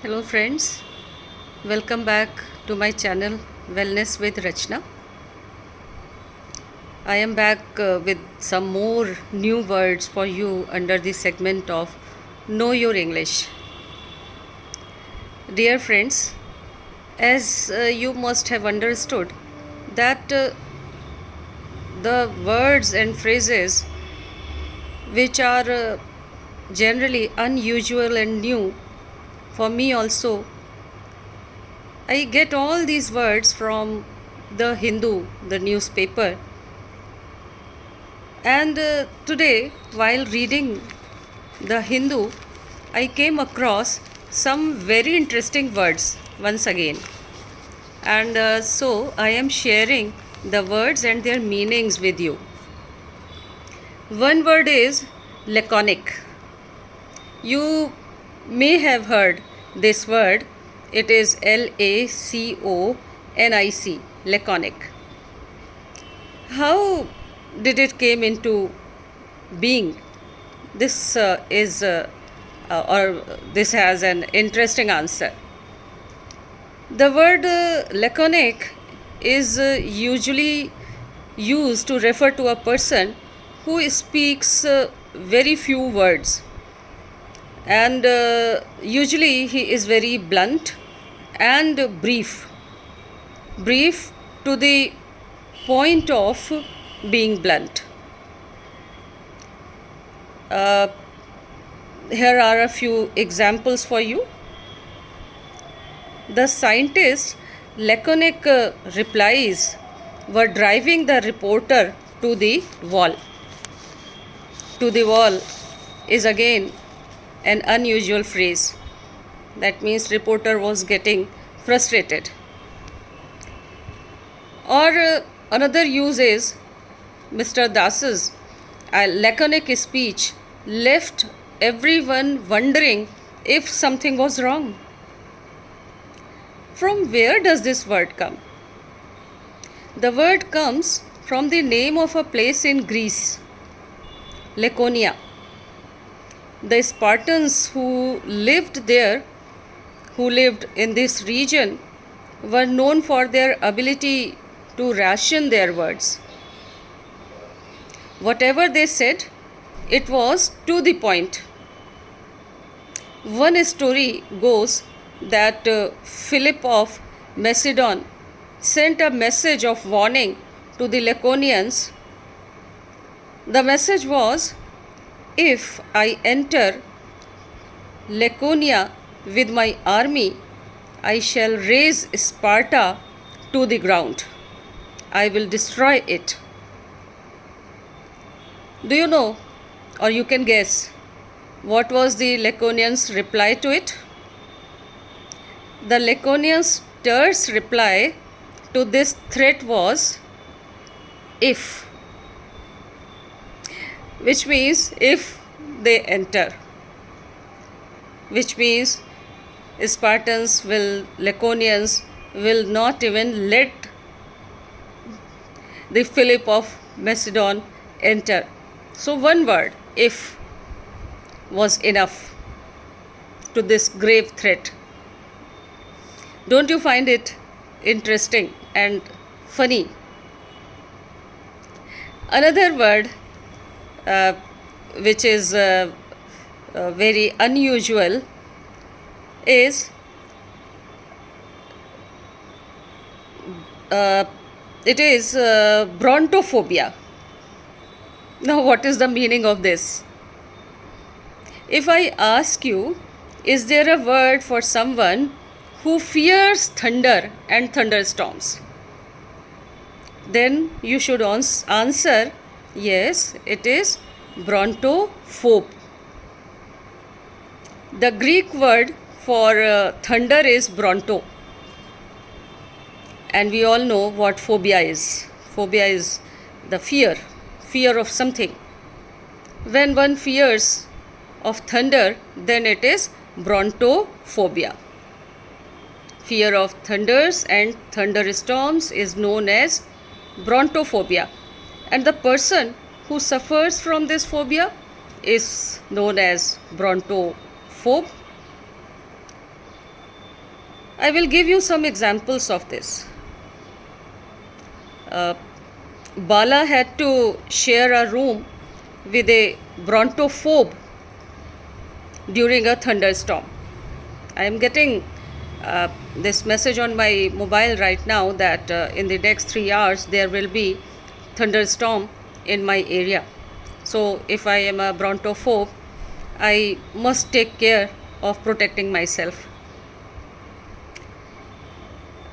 Hello friends, welcome back to my channel Wellness with Rachna. I am back with some more new words for you under the segment of Know Your English. Dear friends, as you must have understood that the words and phrases which are generally unusual and new for me also, I get all these words from the Hindu, the newspaper. And today, while reading the Hindu, I came across some very interesting words once again. And so I am sharing the words and their meanings with you. One word is laconic. You may have heard this word. It is LACONIC, laconic. How did it came into being? This this has an interesting answer. The word laconic is usually used to refer to a person who speaks very few words, and usually he is very blunt and brief to the point of being blunt. Here are a few examples for you. The scientists' laconic replies were driving the reporter to the wall. To the wall is again an unusual phrase. That means reporter was getting frustrated. Or another use is Mr. Das's laconic speech left everyone wondering if something was wrong. From where does this word come? The word comes from the name of a place in Greece, Laconia. The Spartans who lived there, who lived in this region, were known for their ability to ration their words. Whatever they said, it was to the point. One story goes that Philip of Macedon sent a message of warning to the Laconians. The message was, if I enter Laconia with my army, I shall raze Sparta to the ground. I will destroy it. Do you know, or you can guess, what was the Laconians' reply to it? The Laconians' terse reply to this threat was, if, which means if they enter, which means Laconians will not even let the Philip of Macedon enter. So one word, if, was enough to this grave threat. Don't you find it interesting and funny? Another word which is very unusual is brontophobia. Now, what is the meaning of this? If I ask you, is there a word for someone who fears thunder and thunderstorms? Then you should answer, yes, it is brontophobe. The Greek word for thunder is bronto. And we all know what phobia is. Phobia is the fear of something. When one fears of thunder, then it is brontophobia. Fear of thunders and thunderstorms is known as brontophobia, and the person who suffers from this phobia is known as brontophobe. I will give you some examples of this. Uh, Bala had to share a room with a brontophobe during a thunderstorm. I am getting this message on my mobile right now that in the next 3 hours there will be thunderstorm in my area. So if I am a brontophobe, I must take care of protecting myself.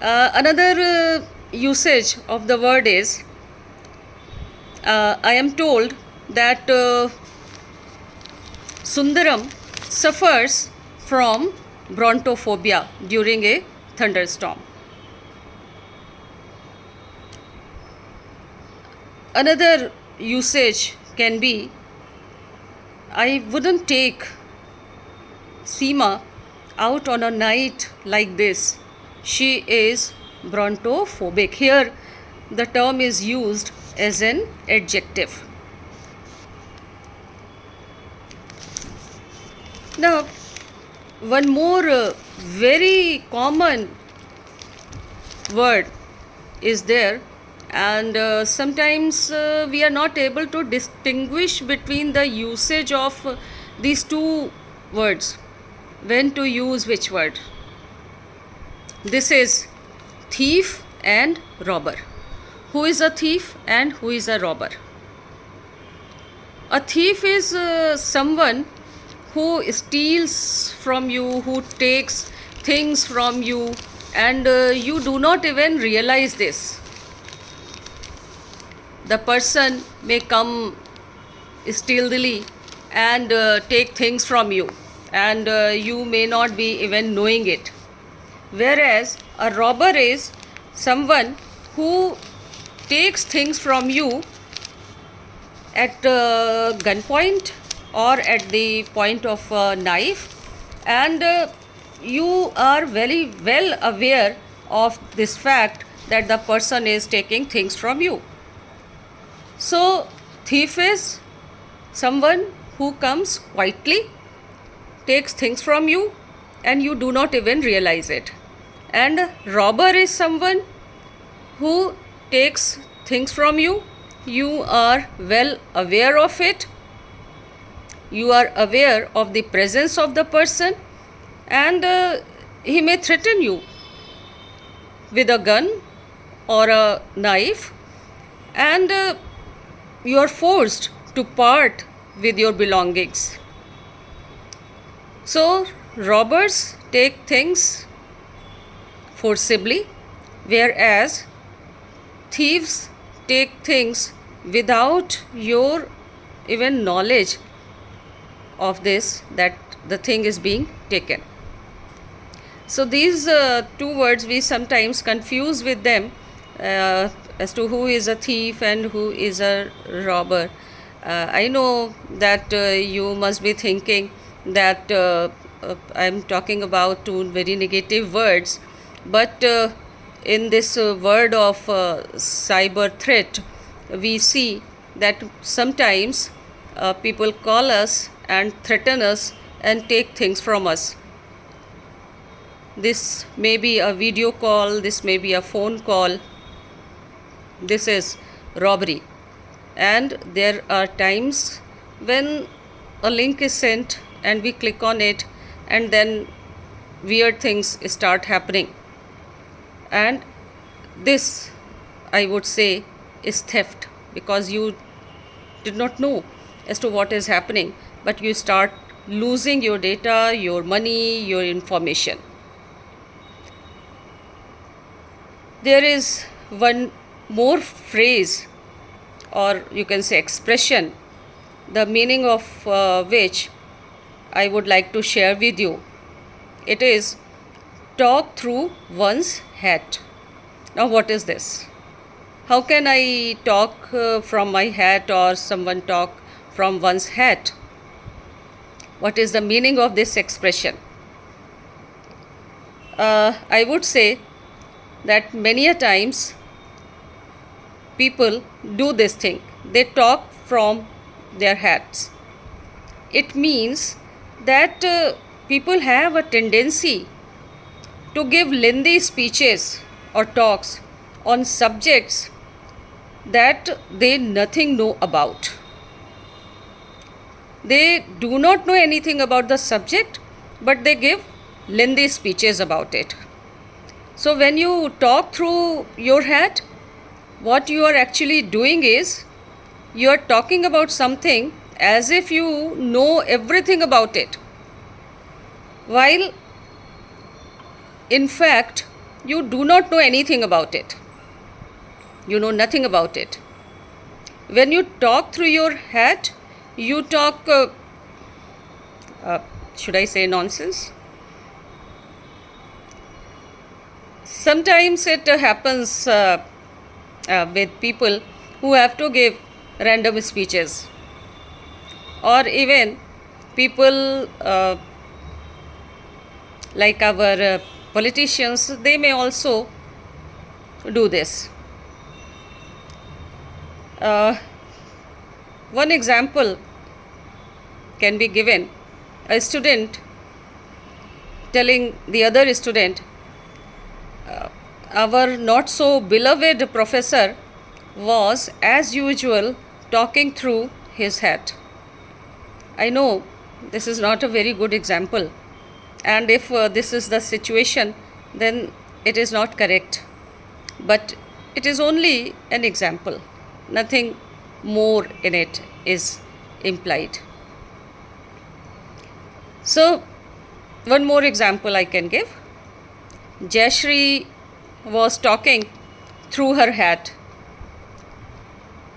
Another usage of the word is I am told that Sundaram suffers from brontophobia during a thunderstorm. Another usage can be I wouldn't take Seema out on a night like this. She is brontophobic. Here, the term is used as an adjective. Now, one more very common word is there, and sometimes we are not able to distinguish between the usage of these two words, when to use which word. This is thief and robber. Who is a thief and who is a robber? A thief is someone who steals from you, who takes things from you, and you do not even realize this. The person may come stealthily and take things from you, and you may not be even knowing it. Whereas a robber is someone who takes things from you at gunpoint or at the point of a knife, and you are very well aware of this fact that the person is taking things from you. So, thief is someone who comes quietly, takes things from you, and you do not even realize it. And robber is someone who takes things from you. You are well aware of it. You are aware of the presence of the person, and he may threaten you with a gun or a knife, and you are forced to part with your belongings. So, robbers take things forcibly, whereas thieves take things without your even knowledge of this, that the thing is being taken. So these two words we sometimes confuse with them as to who is a thief and who is a robber. I know that you must be thinking that I am talking about two very negative words, but in this word of cyber threat, we see that sometimes people call us and threaten us and take things from us. This may be a video call, this may be a phone call. This is robbery. And there are times when a link is sent and we click on it, and then weird things start happening. And this, I would say, is theft, because you did not know as to what is happening, but you start losing your data, your money, your information. There is one more phrase, or you can say expression, the meaning of which I would like to share with you. It is talk through one's hat. Now, what is this? How can I talk from my hat, or someone talk from one's hat? What is the meaning of this expression? I would say that many a times people do this thing. They talk from their hats. It means that people have a tendency to give lengthy speeches or talks on subjects that they nothing know about. They do not know anything about the subject, but they give lengthy speeches about it. So when you talk through your hat, what you are actually doing is you are talking about something as if you know everything about it, while in fact you do not know anything about it. You know nothing about it. When you talk through your hat, you talk, should I say nonsense? Sometimes it happens with people who have to give random speeches, or even people like our politicians, they may also do this. One example can be given. A student telling the other student, our not so beloved professor was as usual talking through his hat. I know this is not a very good example, and if this is the situation, then it is not correct, but it is only an example. Nothing more in it is implied. So one more example I can give. Jayashree was talking through her hat.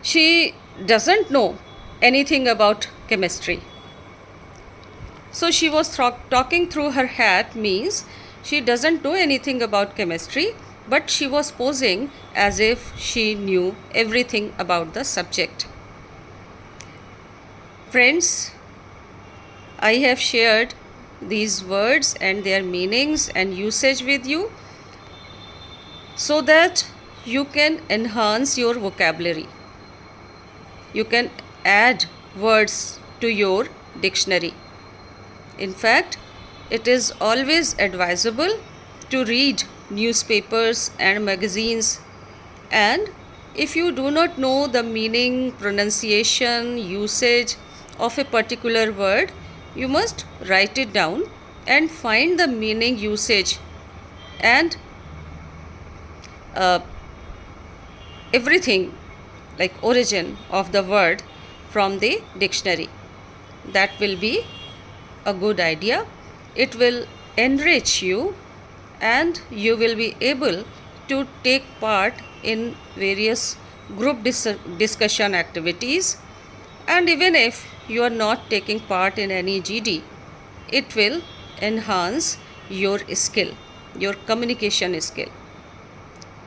She doesn't know anything about chemistry. So she was talking through her hat means she doesn't know anything about chemistry, but she was posing as if she knew everything about the subject. Friends, I have shared these words and their meanings and usage with you so that you can enhance your vocabulary. You can add words to your dictionary. In fact, it is always advisable to read newspapers and magazines, and if you do not know the meaning, pronunciation, usage of a particular word, you must write it down and find the meaning, usage, and everything like origin of the word from the dictionary. That will be a good idea. It will enrich you, and you will be able to take part in various group discussion activities. And even if you are not taking part in any GD, it will enhance your skill, your communication skill.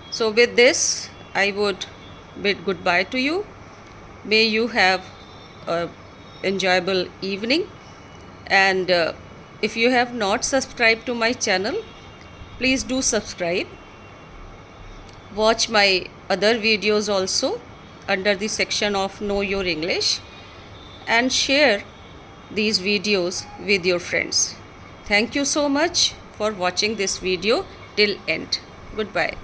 So with this, I would bid goodbye to you. May you have an enjoyable evening, and if you have not subscribed to my channel, please do subscribe. Watch my other videos also under the section of Know Your English, and share these videos with your friends. Thank you so much for watching this video till end. Goodbye.